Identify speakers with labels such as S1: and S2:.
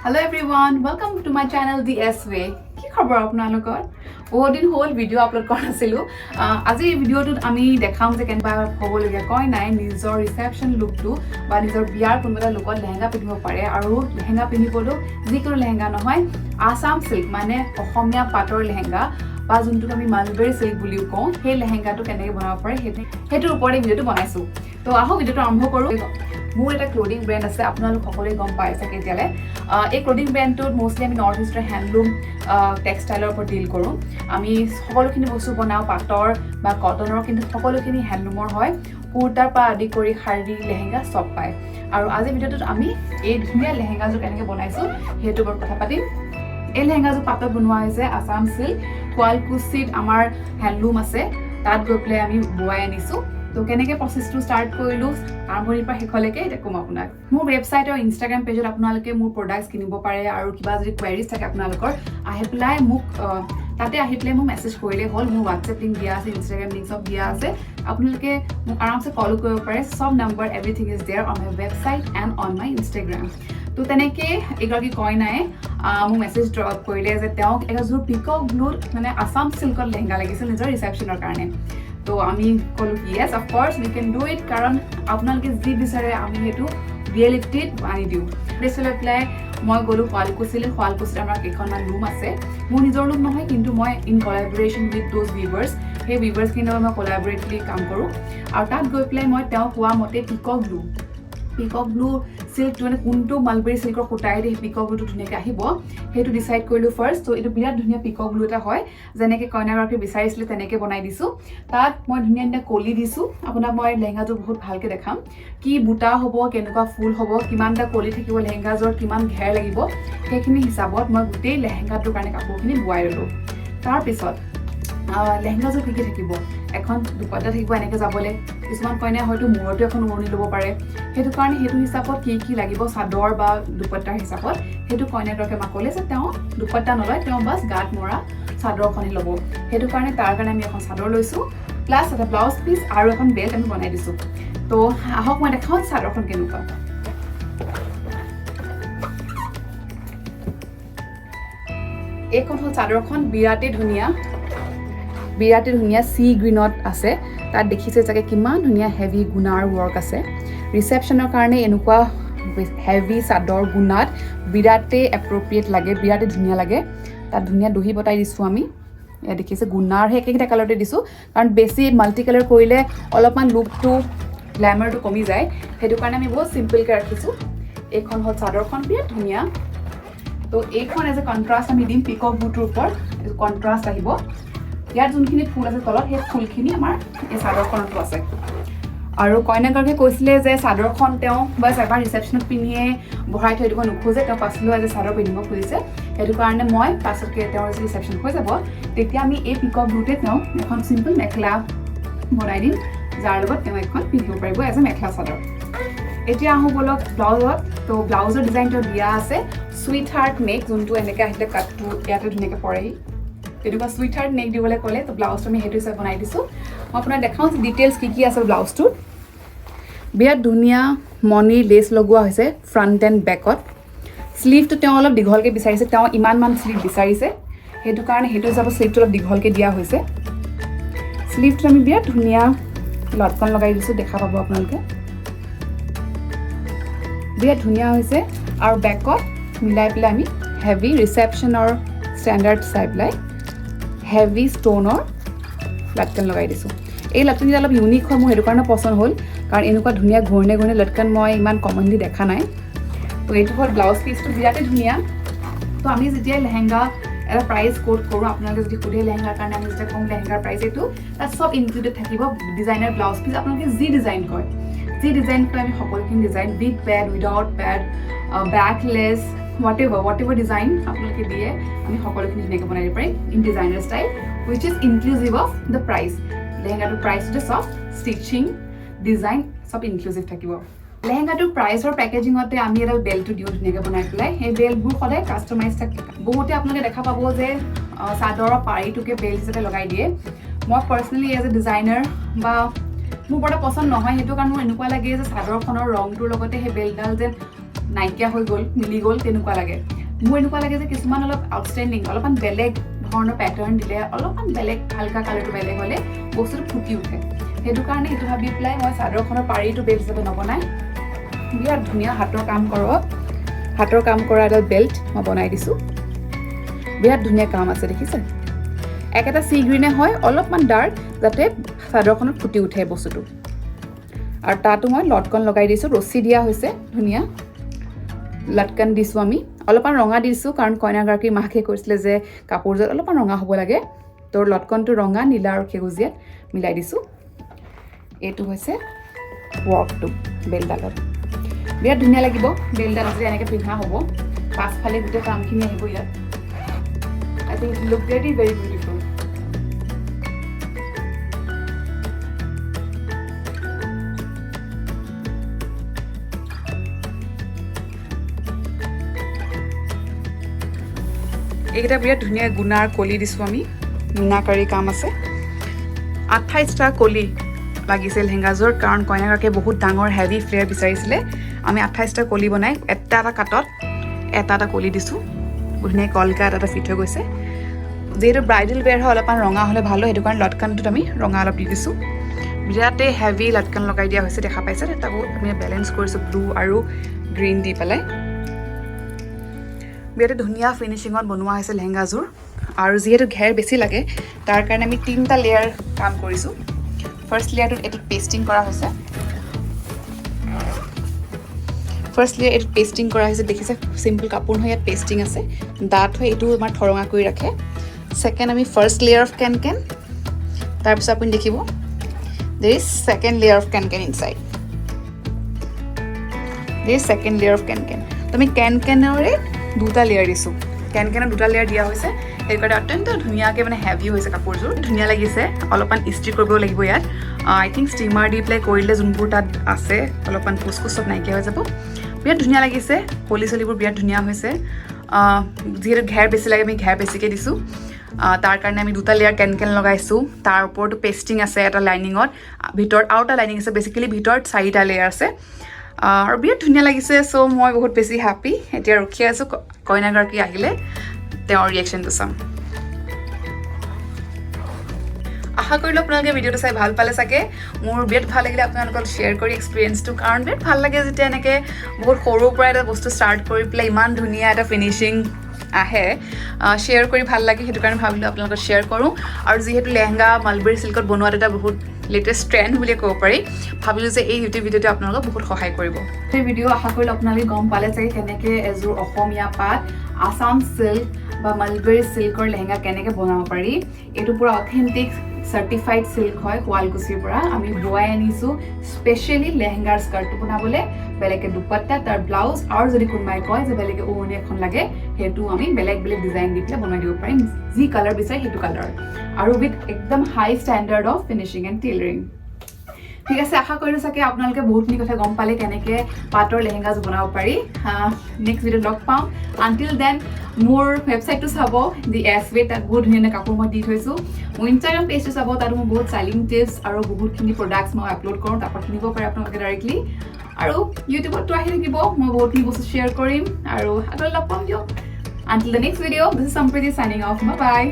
S1: Hello everyone, welcome to my channel DS Way. কি খবৰ আপোনালোকৰ? বহুত দিন হ'ল ভিডিও আপলোড কৰা নাছিলো। আজি এই ভিডিওটোত আমি দেখাম যে কেনেবা হ'বলগীয়া কয় নাই নিজৰ ৰিসেপশন লুকটো বা নিজৰ বিয়াৰ কোনোবা লুকত লেহেঙ্গা পিন্ধিব পাৰে আৰু লেহেঙ্গা পিন্ধিবলৈ যিকোনো লেহেঙ্গা নহয় আসাম সিল্ক মানে অসমীয়া পাটৰ লেহেঙ্গা বা যোনটো আমি মালবেৰী সিল্ক বুলিও কওঁ সেই লেহেঙ্গাটো কেনেকৈ বনাব পাৰে হেতুৰ ওপৰতে ভিডিওটো বনাইছো। তো আহক ভিডিওটো আৰম্ভ কৰো। মোৰ এটা ক্লোথিং ব্ৰেণ্ড আছে আপোনালোক সকলোৱে গম পাই চাগে এতিয়ালে এই ক্লোথিং ব্ৰেণ্ডটোত মোষ্টলি আমি নৰ্থ ইষ্টৰ হ্যান্ডলুম টেক্সটাইলৰ ওপৰত ডিল কৰোঁ। আমি সকলোখিনি বস্তু বনাওঁ পাটৰ বা কটনৰ, কিন্তু সকলোখিনি হ্যান্ডলুমৰ হয়। কুৰ্তাৰ পৰা আদি কৰি শাৰী লেহেঙ্গা সব পায়। আৰু আজি ভিডিওটোত আমি এই ধুনীয়া লেহেঙ্গাযোৰ কেনেকৈ বনাইছো সেইটোৰ ওপৰত কথা পাতিম। এই লেহেঙ্গাযোৰ পাটত বনোৱা হৈছে আসাম সিল্ক, শুৱালকুছিত আমাৰ হ্যান্ডলুম আছে, তাত গৈ পেলাই আমি বোৱাই আনিছো। তো কেনেকৈ প্ৰসেসটো স্টাৰ্ট কৰিলো আৰম্ভণিৰ পৰা শেষলৈকে এটা কম আপোনাক। মোৰ ৱেবসাইট আৰু ইনষ্টাগ্ৰাম পেজত আপোনালোকে মোৰ প্ৰডাক্টছ কিনিব পাৰে আৰু কিবা যদি কোৱেৰিজ থাকে আপোনালোকৰ আহি পেলাই মোক তাতে আহি পেলাই মোক মেছেজ কৰিলে হ'ল। মোৰ হোৱাটছএপ লিংক দিয়া আছে, ইনষ্টাগ্ৰাম লিংক সব দিয়া আছে, আপোনালোকে মোক আৰামছে কল কৰিব পাৰে। সব number everything is there on my website and on my Instagram. তো তেনেকৈ এগৰাকী কয় নাই মোক মেছেজ ড্ৰপ কৰিলে যে তেওঁক এযোৰ পিকক ব্লুত মানে আসাম সিল্কত লেহেঙ্গা লাগিছিল নিজৰ ৰিচেপশ্যনৰ কাৰণে। তো আমি কলো yes of course we can do it, কাৰণ আপোনালোকে যি বিচাৰে আমি সেইটো ৰিয়েলিটিত আনি দিওঁ। বেচলৈ পেলাই মই গ'লো শুৱালকুছিত আমাৰ কেইখনমান ৰুম আছে। মোৰ নিজৰ ৰুম নহয়, কিন্তু মই ইন কলাবৰেশ্যন উইথ দোজ ভিউৱাৰ্ছ, সেই ভিউৱাৰ্ছখিনিৰ লগত মই কলাবৰেটলি কাম কৰোঁ। আৰু তাত গৈ পেলাই মই তেওঁ কোৱা মতে পিকক ব্লু সিল্কটো মানে কোনটো মালবেৰী সিল্কৰ সূতাই দি পিকক ব্লুটো ধুনীয়াকৈ আহিব সেইটো ডিচাইড কৰিলোঁ ফাৰ্ষ্ট। তো এইটো বিৰাট ধুনীয়া পিকক ব্লু এটা হয়, যেনেকৈ কইনাগৰাকী বিচাৰিছিলে তেনেকৈ বনাই দিছোঁ। তাত মই ধুনীয়া ধুনীয়া কলি দিছোঁ। আপোনাক মই লেহেঙ্গাযোৰ বহুত ভালকৈ দেখাম, কি বুটা হ'ব, কেনেকুৱা ফুল হ'ব, কিমানটা কলি থাকিব লেহেঙ্গাযোৰত, কিমান ঘেৰ লাগিব, সেইখিনি হিচাপত মই গোটেই লেহেঙ্গাটোৰ কাৰণে কাপোৰখিনি বোৱাই ল'লোঁ। তাৰপিছত লেহেঙ্গাযোৰ কি থাকিব, এখন দুপাট্টা থাকিব এনেকৈ যাবলৈ। কিছুমান কইনাই হয়তো মূৰতো এখন ওৰণি ল'ব পাৰে, সেইটো কাৰণে সেইটো হিচাপত কি লাগিব চাদৰ বা দুপাট্টাৰ হিচাপত সেইটো কইনাগৰাকীয়ে মাকলে যে তেওঁ দুপাট্টা নলয়, তেওঁ বাছ গাত মৰা চাদৰখনহে ল'ব। সেইটো কাৰণে তাৰ কাৰণে আমি এখন চাদৰ লৈছোঁ, প্লাছ এটা ব্লাউজ পিচ আৰু এখন বেল্ট আমি বনাই দিছোঁ। তো আহক মই দেখাওঁ চাদৰখন কেনেকুৱা। এইখন হ'ল চাদৰখন, বিৰাটেই ধুনীয়া চি গ্ৰীণত আছে। তাত দেখিছে চাগে কিমান ধুনীয়া হেভি গুণাৰ ৱৰ্ক আছে। ৰিচেপশ্যনৰ কাৰণে এনেকুৱা হেভি চাদৰ গুণাত বিৰাটেই এপ্ৰপ্ৰিয়েট লাগে, বিৰাটেই ধুনীয়া লাগে। তাত ধুনীয়া দহি বটাই দিছোঁ আমি, ইয়াত দেখিছে গুণাৰ সেই একেইটা কালাৰতে দিছোঁ, কাৰণ বেছি মাল্টি কালাৰ কৰিলে অলপমান লুকটো গ্লেমাৰটো কমি যায়, সেইটো কাৰণে আমি বহুত চিম্পলকৈ ৰাখিছোঁ। এইখন হ'ল চাদৰখন, বিৰাট ধুনীয়া। তো এইখন এজ এ কণ্ট্ৰাষ্ট আমি দিম পিকক ব্লুটোৰ ওপৰত, কণ্ট্ৰাষ্ট আহিব। ইয়াত যোনখিনি ফুল আছে তলত সেই ফুলখিনি আমাৰ এই চাদৰখনতো আছে। আৰু কইনাগৰাকীয়ে কৈছিলে যে চাদৰখন তেওঁ বাছ এবাৰ ৰিচেপশ্যনত পিন্ধিয়ে বঢ়াই থৈ দিব নোখোজে, তেওঁ পাছলৈ আজি চাদৰ পিন্ধিব খুজিছে। সেইটো কাৰণে মই পাছতকৈ তেওঁৰ যদি ৰিচেপশ্যন হৈ যাব তেতিয়া আমি এই পিকক ব্লুতে তেওঁ এখন চিম্পল মেখেলা বনাই দিম, যাৰ লগত তেওঁ এখন পিন্ধিব পাৰিব এজ এ মেখেলা চাদৰ। এতিয়া আহোঁ বলক ব্লাউজত। তো ব্লাউজৰ ডিজাইনটো দিয়া আছে চুইট হাৰ্ট নেক, যোনটো এনেকৈ আহিলে কাটটো ইয়াতে ধুনীয়াকৈ পৰেহি। তেনেকুৱা চুইট হাৰ্ট নেক দিবলৈ ক'লে তো ব্লাউজটো আমি সেইটো হিচাপে বনাই দিছোঁ। মই আপোনাক দেখাওঁ ডিটেইলছ কি আছে ব্লাউজটোত। বিৰাট ধুনীয়া মণি লেচ লগোৱা হৈছে ফ্ৰণ্ট এণ্ড বেকত। স্লিভটো তেওঁ অলপ দীঘলকৈ বিচাৰিছে, তেওঁ ইমানমান স্লিভ বিচাৰিছে, সেইটো কাৰণে সেইটো হিচাপত স্লিভটো অলপ দীঘলকৈ দিয়া হৈছে। স্লিভটো আমি বিৰাট ধুনীয়া লটকন লগাই দিছোঁ, দেখা পাব আপোনালোকে, বিৰাট ধুনীয়া হৈছে। আৰু বেকত মিলাই পেলাই আমি হেভি ৰিচেপশ্যনৰ ষ্টেণ্ডাৰ্ড চাই পেলাই হেভি ষ্ট'নৰ লটকন লগাই দিছোঁ। এই লটকনকেইটা অলপ ইউনিক হয়, মোৰ সেইটো কাৰণে পচন্দ হ'ল, কাৰণ এনেকুৱা ধুনীয়া ঘূৰণে লটকন মই ইমান কমনলি দেখা নাই। তো এইটো হ'ল ব্লাউজ পিচটো, বিৰাটেই ধুনীয়া। তো আমি যেতিয়া লেহেঙ্গা এটা প্ৰাইচ কোট কৰোঁ, আপোনালোকে যদি সোধে লেহেঙ্গাৰ কাৰণে আমি যেতিয়া কওঁ লেহেঙ্গাৰ প্ৰাইচ এইটো, তাত চব ইনক্লুডেড থাকিব। ডিজাইনাৰ ব্লাউজ পিচ আপোনালোকে যি ডিজাইন কয় আমি সকলোখিনি design with pad, without pad, backless, whatever design আপোনালোকে দিয়ে আমি সকলোখিনি ধুনীয়াকৈ বনাই দিব পাৰিম in designer style, which is inclusive of the price. লেহেঙ্গাটোৰ প্ৰাইচটো চব ষ্টিচিং ডিজাইন চব ইনক্লুজিভ থাকিব। লেহেঙ্গাটোৰ প্ৰাইচৰ পেকেজিঙতে আমি এডাল বেল্টটো দিওঁ ধুনীয়াকৈ বনাই পেলাই। সেই বেল্টবোৰ সদায় কাষ্টমাইজ থাকে। বহুতে আপোনালোকে দেখা পাব যে চাদৰৰ পাৰিটোকে বেল্ট হিচাপে লগাই দিয়ে। মই পাৰ্চনেলি এজ এ ডিজাইনাৰ বা মোৰ বৰ পচন্দ নহয়, সেইটো কাৰণ মোৰ এনেকুৱা লাগে যে চাদৰখনৰ ৰংটোৰ লগতে সেই বেল্টডাল যেন নাইকিয়া হৈ গ'ল মিলি গ'ল তেনেকুৱা লাগে মোৰ এনেকুৱা লাগে যে কিছুমান অলপ আউটষ্টেণ্ডিং অলপমান বেলেগ ধৰণৰ পেটাৰ্ণ দিলে অলপমান বেলেগ হালকা কালাৰটো বেলেগ হ'লে বস্তুটো ফুটি উঠে সেইটো কাৰণে সেইটো ভাবি পেলাই মই চাদৰখনৰ পাৰিটো বেল্ট হিচাপে নবনাই বিৰাট ধুনীয়া হাতৰ কাম কৰা এডাল বেল্ট মই বনাই দিছোঁ বিৰাট ধুনীয়া কাম আছে দেখিছে একেটা চি গ্ৰীনে হয় অলপমান ডাৰ্ক যাতে চাদৰখনত ফুটি উঠে বস্তুটো আৰু তাতো মই লটকন লগাই দিছোঁ ৰছী দিয়া হৈছে ধুনীয়া লটকন দিছোঁ আমি অলপমান ৰঙা দিছোঁ কাৰণ কইনাগৰাকী মাকে কৈছিলে যে কাপোৰযোৰ অলপমান ৰঙা হ'ব লাগে তো লটকনটো ৰঙা নীলা আৰু সেউজীয়াত মিলাই দিছোঁ এইটো হৈছে ৱৰ্কটো বেলডালত বিৰাট ধুনীয়া লাগিব বেলডাল যদি এনেকৈ পিন্ধা হ'ব পাছফালে গোটেই কামখিনি আহিব ইয়াত I think it look very very beautiful এইকেইটা বিৰাট ধুনীয়া গুণাৰ কলি দিছোঁ আমি মিনাকাৰী কাম আছে 28টা কলি লাগিছিল লেহেংগাযোৰ কাৰণ কইনাগৰাকীয়ে বহুত ডাঙৰ হেভি ফ্লেয়াৰ বিচাৰিছিলে আমি 28টা কলি বনাই এটা কাটত এটা কলি দিছোঁ ধুনীয়া কলকা এটা ফিট হৈ গৈছে যিহেতু ব্ৰাইডেল ৱেৰ হয় অলপমান ৰঙা হ'লে ভাল হয় সেইটো কাৰণে লটকনটোত আমি ৰঙা অলপ দি দিছোঁ বিৰাটেই হেভি লটকন লগাই দিয়া হৈছে দেখা পাইছে তাকো আমি বেলেঞ্চ কৰিছোঁ ব্লু আৰু গ্ৰীণ দি পেলাই বিৰাট ধুনীয়া ফিনিচিঙত বনোৱা হৈছে লেহেংগাযোৰ আৰু যিহেতু ঘেৰ বেছি লাগে তাৰ কাৰণে আমি 3টা লেয়াৰ কাম কৰিছোঁ ফাৰ্ষ্ট লেয়াৰটোত এইটোত পেষ্টিং কৰা হৈছে দেখিছে চিম্পল কাপোৰ নহয় ইয়াত পেষ্টিং আছে ডাঠ হয় এইটো আমাৰ ঠৰঙা কৰি ৰাখে ছেকেণ্ড আমি ফাৰ্ষ্ট লেয়াৰ অফ কেন তাৰপিছত আপুনি দেখিব there is second layer of can inside there is second layer of can তো আমি কেনৰে দুটা লেয়াৰ দিছোঁ কেনৰ দুটা লেয়াৰ দিয়া হৈছে সেইকাৰণে অত্যন্ত ধুনীয়াকৈ মানে হেভি হৈছে কাপোৰযোৰ ধুনীয়া লাগিছে অলপমান ইষ্ট্ৰি কৰিব লাগিব ইয়াত আই থিংক ষ্টিমাৰ দি পেলাই কৰিলে যোনবোৰ তাত আছে অলপমান কুচকুচ চব নাইকিয়া হৈ যাব বিৰাট ধুনীয়া লাগিছে কলি চলিবোৰ বিৰাট ধুনীয়া হৈছে যিহেতু ঘেৰ বেছি লাগে আমি ঘেৰ বেছিকৈ দিছোঁ তাৰ কাৰণে আমি দুটা লেয়াৰ কেন লগাইছোঁ তাৰ ওপৰতো পেষ্টিং আছে এটা লাইনিঙত ভিতৰত আৰু এটা লাইনিং আছে বেছিকেলি ভিতৰত 4টা লেয়াৰ আছে আৰু বিৰাট ধুনীয়া লাগিছে চ' মই বহুত বেছি হেপ্পী এতিয়া ৰখি আছোঁ কইনাগৰাকী আহিলে তেওঁৰ ৰিয়েকশ্যনটো চাম আশা কৰিলোঁ আপোনালোকে ভিডিঅ'টো চাই ভাল পালে চাগে মোৰ বিৰাট ভাল লাগিলে আপোনালোকক শ্বেয়াৰ কৰি এক্সপিৰিয়েঞ্চটো কাৰণ বিৰাট ভাল লাগে যেতিয়া এনেকৈ বহুত সৰুৰ পৰা এটা বস্তু ষ্টাৰ্ট কৰি পেলাই ইমান ধুনীয়া এটা ফিনিচিং আহে শ্বেয়াৰ কৰি ভাল লাগে সেইটো কাৰণে ভাবিলোঁ আপোনালোকক শ্বেয়াৰ কৰোঁ আৰু যিহেতু লেহেংগা মালবেৰী চিল্কত বনোৱাত এটা বহুত লেটেষ্ট ট্ৰেণ্ড বুলিয়ে ক'ব পাৰি ভাবিলোঁ যে এই ইউটিউব ভিডিঅ'টো আপোনালোকক বহুত সহায় কৰিব এই ভিডিঅ' আশা কৰিলোঁ আপোনালোকে গম পালে চাগে কেনেকৈ এযোৰ অসমীয়া পাট আছাম চিল্ক বা মালবেৰী চিল্কৰ লেহেংগা কেনেকৈ বনাব পাৰি এইটো পূৰা অথেণ্টিক চাৰ্টিফাইড চিল্ক হয় শুৱালকুছিৰ পৰা আমি বোৱাই আনিছোঁ স্পেচিয়েলি লেহেংগাৰ স্কাৰ্টটো বনাবলৈ বেলেগে দুপাট্টা তাৰ ব্লাউজ আৰু যদি কোনোবাই কয় যে বেলেগে ওৰণি এখন লাগে সেইটো আমি বেলেগ ডিজাইন দি পেলাই বনাই দিব পাৰিম যি কালাৰ বিচাৰে সেইটো কালাৰ আৰু উইথ একদম high standard of finishing and tailoring ঠিক আছে আশা কৰিলোঁ চাগে আপোনালোকে বহুতখিনি কথা গম পালে কেনেকৈ পাটৰ লেহেংগাযোৰ বনাব পাৰি নেক্সট ভিডিঅ'ত লগ পাম আনটিল দেন মোৰ ৱেবছাইটটো চাব দি এছৱে তাত বহুত ধুনীয়া কাপোৰ মই দি থৈছোঁ মোৰ ইনষ্টাগ্ৰাম পেজটো চাব তাত মই বহুত ষ্টাইলিং টিপছ আৰু বহুতখিনি প্ৰডাক্টছ মই আপলোড কৰোঁ তাৰ পৰা কিনিব পাৰে আপোনালোকে ডাইৰেক্টলি আৰু ইউটিউবতো আহি থাকিব মই বহুতখিনি বস্তু শ্বেয়াৰ কৰিম আৰু আগলৈ লগ পাম দিয়ক until the next video' this is Sampriti signing off by